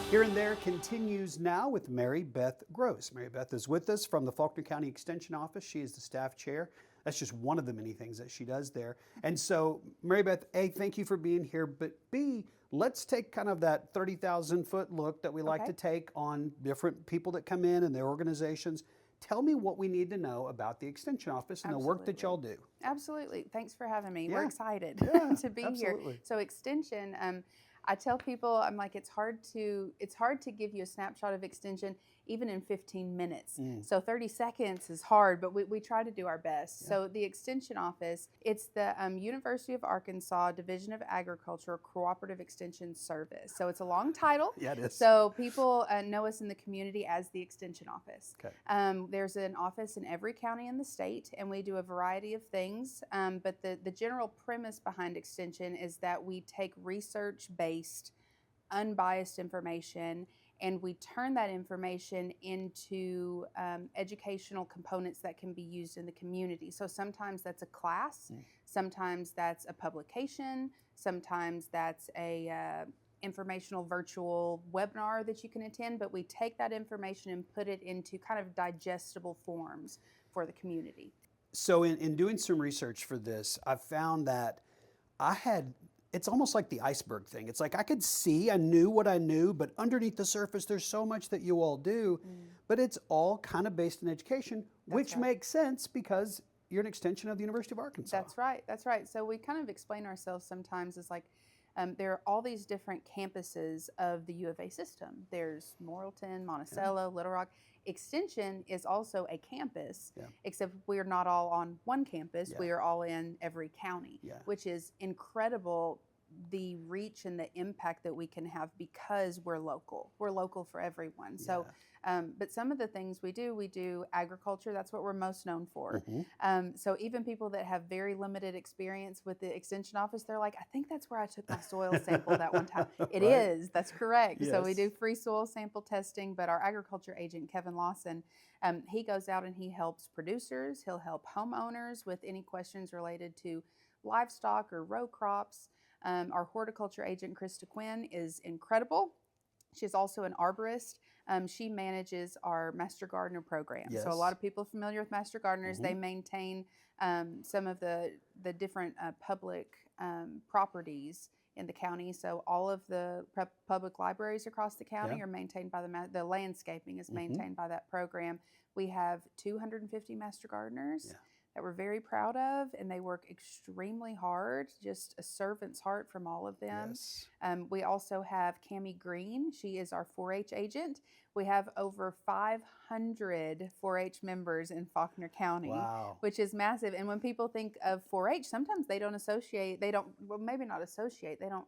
Here and There continues now with Mary Beth Groce. Mary Beth is with us from the Faulkner County Extension Office. She is the staff chair. That's just one of the many things that she does there. And so, Mary Beth, A, thank you for being here, but B, let's take kind of that 30,000-foot look that we like to take on different people that come in and their organizations. Tell me what we need to know about the Extension Office and the work that y'all do. Absolutely. Thanks for having me. We're excited to be here. So Extension, I tell people, I'm like, it's hard to give you a snapshot of Extension even in 15 minutes. So 30 seconds is hard, but we try to do our best. So the Extension Office, it's the University of Arkansas Division of Agriculture Cooperative Extension Service. So it's a long title. Yeah, it is. So people know us in the community as the Extension Office. Okay. There's an office in every county in the state, and we do a variety of things. But the general premise behind Extension is that we take research-based, unbiased information, and we turn that information into educational components that can be used in the community. So sometimes that's a class, sometimes that's a publication, sometimes that's a informational virtual webinar that you can attend, but we take that information and put it into kind of digestible forms for the community. So in doing some research for this, I found that it's almost like the iceberg thing. It's like I knew what I knew, but underneath the surface, there's so much that you all do, but it's all kind of based in education, which makes sense because you're an extension of the University of Arkansas. That's right. So we kind of explain ourselves sometimes as like, there are all these different campuses of the U of A system. There's Morrilton, Monticello, Little Rock. Extension is also a campus, except we're not all on one campus. We are all in every county, which is incredible, the reach and the impact that we can have because we're local. We're local for everyone. So, but some of the things we do agriculture. That's what we're most known for. So even people that have very limited experience with the Extension Office, they're like, I think that's where I took my soil sample that one time. It is. That's correct. So we do free soil sample testing, but our agriculture agent, Kevin Lawson, he goes out and he helps producers. He'll help homeowners with any questions related to livestock or row crops. Our horticulture agent, Krista Quinn, is incredible. She's also an arborist. She manages our Master Gardener program. So a lot of people are familiar with Master Gardeners. They maintain some of the different public properties in the county. So all of the public libraries across the county are maintained by the landscaping is maintained by that program. We have 250 Master Gardeners that we're very proud of, and they work extremely hard, just a servant's heart from all of them. We also have Cammie Green. She is our 4-H agent. We have over 500 4-H members in Faulkner County, which is massive. And when people think of 4-H, sometimes they don't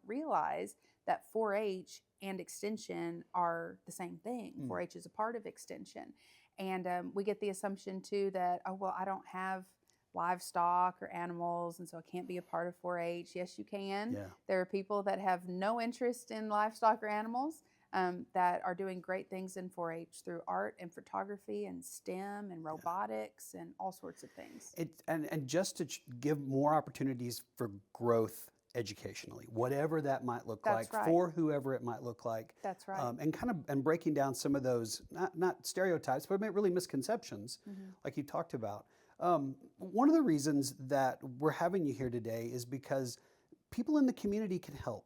realize that 4-H and Extension are the same thing. 4-H is a part of Extension. And we get the assumption too that, oh, well, I don't have livestock or animals, and so I can't be a part of 4-H. Yes, you can. There are people that have no interest in livestock or animals that are doing great things in 4-H through art and photography and STEM and robotics and all sorts of things. And just to give more opportunities for growth educationally, whatever that might look like, for whoever it might look like. That's right. And breaking down some of those, not stereotypes, but really misconceptions, like you talked about. One of the reasons that we're having you here today is because people in the community can help.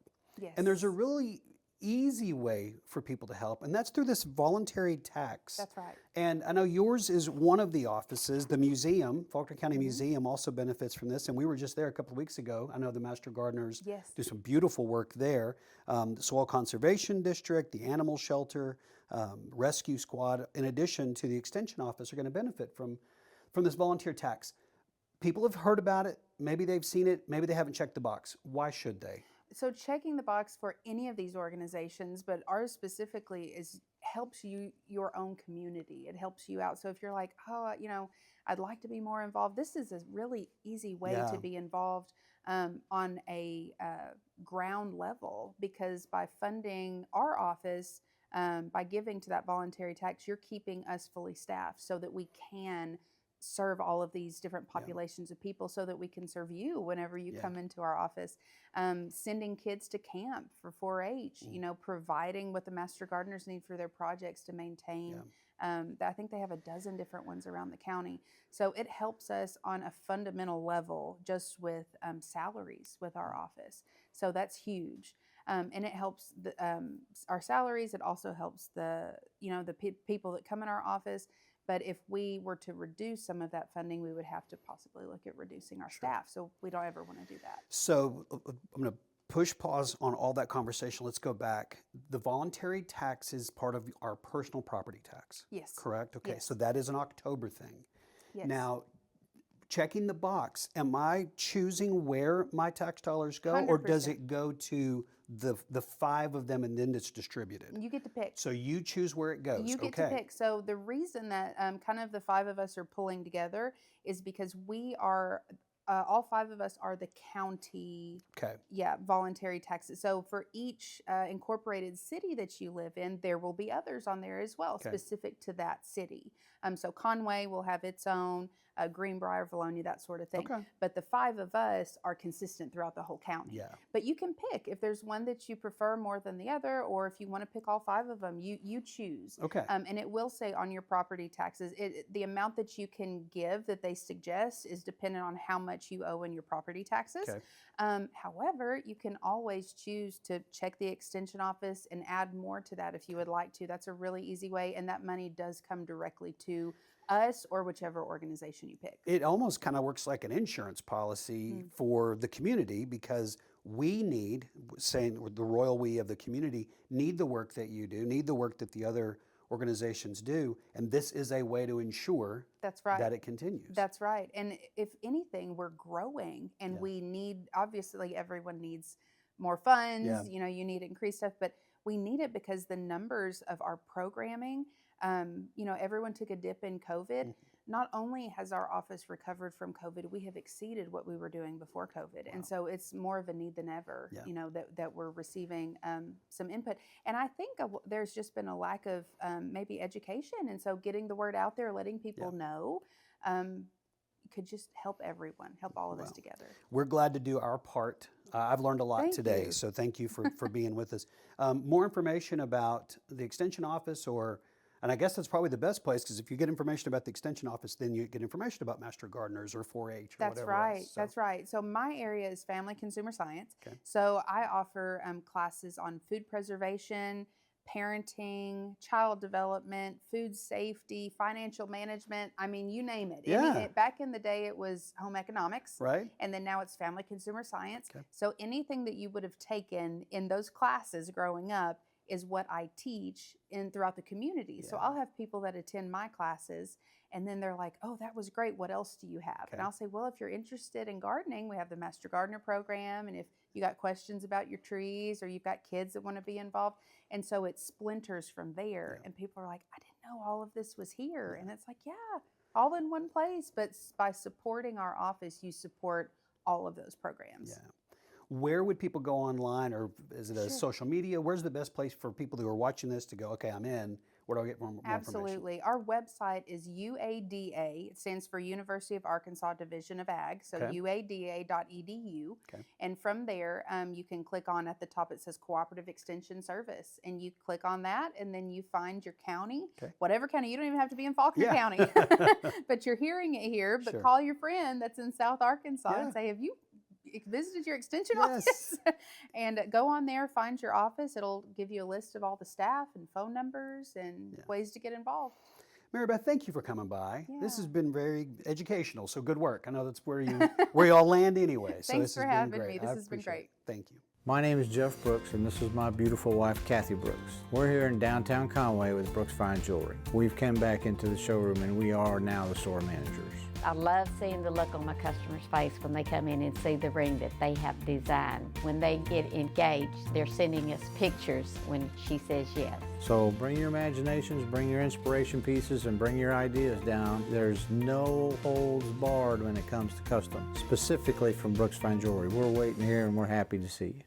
And there's a really easy way for people to help, and that's through this voluntary tax. That's right. And I know yours is one of the offices. The museum, Faulkner County Museum, also benefits from this, and we were just there a couple of weeks ago. I know the Master Gardeners do some beautiful work there. The Soil Conservation District, the Animal Shelter, Rescue Squad, in addition to the Extension Office, are going to benefit from this volunteer tax. People have heard about it. Maybe they've seen it. Maybe they haven't checked the box. Why should they? So checking the box for any of these organizations, but ours specifically helps your own community. It helps you out. So if you're like, oh, I'd like to be more involved, this is a really easy way to be involved on a ground level, because by funding our office, by giving to that voluntary tax, you're keeping us fully staffed so that we can serve all of these different populations of people so that we can serve you whenever you come into our office. Sending kids to camp for 4-H, you know, providing what the Master Gardeners need for their projects to maintain. I think they have a dozen different ones around the county. So it helps us on a fundamental level just with salaries with our office. So that's huge. And it helps our salaries. It also helps the people that come in our office. But if we were to reduce some of that funding, we would have to possibly look at reducing our staff. So we don't ever want to do that. So I'm going to push pause on all that conversation. Let's go back. The voluntary tax is part of our personal property tax. Yes. Correct? Okay. Yes. So that is an October thing. Yes. Now, checking the box, am I choosing where my tax dollars go, 100%. or does it go to the 5 of them and then it's distributed? You get to pick. So you choose where it goes. You get to pick. So the reason that kind of the 5 of us are pulling together is because we are all 5 of us are the county, voluntary taxes. So for each incorporated city that you live in, there will be others on there as well, specific to that city. So Conway will have its own, Greenbrier, Valonia, that sort of thing. Okay. But the 5 of us are consistent throughout the whole county. Yeah. But you can pick if there's one that you prefer more than the other, or if you want to pick all 5 of them, you choose. Okay. And it will say on your property taxes, the amount that you can give that they suggest is dependent on how much you owe in your property taxes. Okay. However, you can always choose to check the extension office and add more to that if you would like to. That's a really easy way, and that money does come directly to us or whichever organization you pick. It almost kind of works like an insurance policy for the community, because we need, saying the royal we of the community, need the work that you do, need the work that the other organizations do, and this is a way to ensure that it continues. That's right. And if anything, we're growing, and we need, obviously everyone needs more funds, you know, you need increased stuff, but we need it because the numbers of our programming, you know, everyone took a dip in COVID. Not only has our office recovered from COVID, we have exceeded what we were doing before COVID. Wow. And so it's more of a need than ever, you know, that we're receiving some input. And I think there's just been a lack of maybe education. And so getting the word out there, letting people know, could just help everyone, help all of us together. We're glad to do our part. I've learned a lot today, so thank you for being with us. More information about the Extension Office, and I guess that's probably the best place, because if you get information about the Extension Office, then you get information about Master Gardeners or 4-H or whatever else. So. That's right. So my area is Family Consumer Science. Okay. So I offer classes on food preservation, parenting, child development, food safety, financial management. I mean, you name it. Yeah. Back in the day, it was home economics. Right. And then now it's Family Consumer Science. Okay. So anything that you would have taken in those classes growing up is what I teach throughout the community. Yeah. So I'll have people that attend my classes, and then they're like, oh, that was great. What else do you have? Okay. And I'll say, well, if you're interested in gardening, we have the Master Gardener program. And if you got questions about your trees, or you've got kids that want to be involved. And so it splinters from there. Yeah. And people are like, I didn't know all of this was here. Yeah. And it's like, yeah, all in one place. But by supporting our office, you support all of those programs. Yeah. Where would people go online, or is it a social media? Where's the best place for people who are watching this to go, okay, I'm in? Where do I get more information? Absolutely. Our website is UADA. It stands for University of Arkansas Division of Ag, so uada.edu. Okay. And from there, you can click on, at the top it says Cooperative Extension Service, and you click on that, and then you find your county, whatever county. You don't even have to be in Faulkner County, but you're hearing it here. But call your friend that's in South Arkansas and say, have you visited your extension office? And go on there, find your office. It'll give you a list of all the staff and phone numbers and ways to get involved. Mary Beth, thank you for coming by. Yeah. This has been very educational, so good work. I know that's where you all land anyway. So Thanks for having me. This has been great. Thank you. My name is Jeff Brooks, and this is my beautiful wife, Kathy Brooks. We're here in downtown Conway with Brooks Fine Jewelry. We've come back into the showroom, and we are now the store managers. I love seeing the look on my customer's face when they come in and see the ring that they have designed. When they get engaged, they're sending us pictures when she says yes. So bring your imaginations, bring your inspiration pieces, and bring your ideas down. There's no holds barred when it comes to custom, specifically from Brooks Fine Jewelry. We're waiting here, and we're happy to see you.